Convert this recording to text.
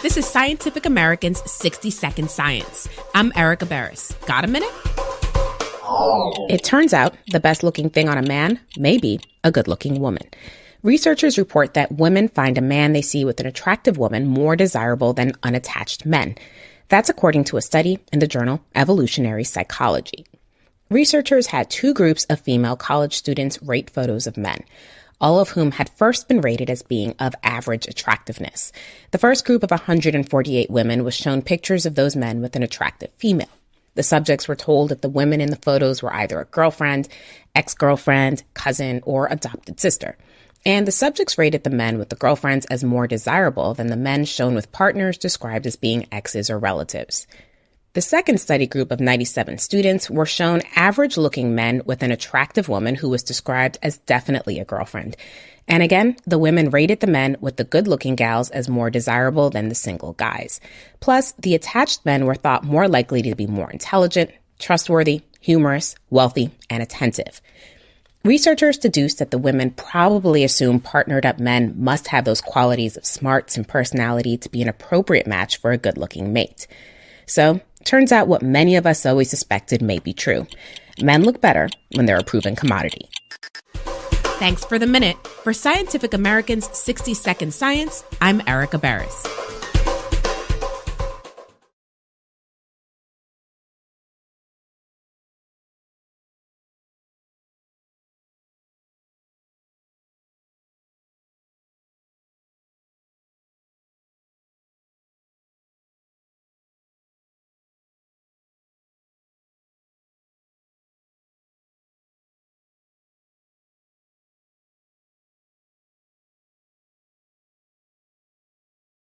This is Scientific American's 60-Second Science. I'm Erica Barris. Got a minute? It turns out the best-looking thing on a man may be a good-looking woman. Researchers report that women find a man they see with an attractive woman more desirable than unattached men. That's according to a study in the journal Evolutionary Psychology. Researchers had two groups of female college students rate photos of men, all of whom had first been rated as being of average attractiveness. The first group of 148 women was shown pictures of those men with an attractive female. The subjects were told that the women in the photos were either a girlfriend, ex-girlfriend, cousin, or adopted sister. And the subjects rated the men with the girlfriends as more desirable than the men shown with partners described as being exes or relatives. The second study group of 97 students were shown average-looking men with an attractive woman who was described as definitely a girlfriend. And again, the women rated the men with the good-looking gals as more desirable than the single guys. Plus, the attached men were thought more likely to be more intelligent, trustworthy, humorous, wealthy, and attentive. Researchers deduced that the women probably assumed partnered-up men must have those qualities of smarts and personality to be an appropriate match for a good-looking mate. So, turns out what many of us always suspected may be true. Men look better when they're a proven commodity. Thanks for the minute. For Scientific American's 60-Second Science, I'm Erica Barris.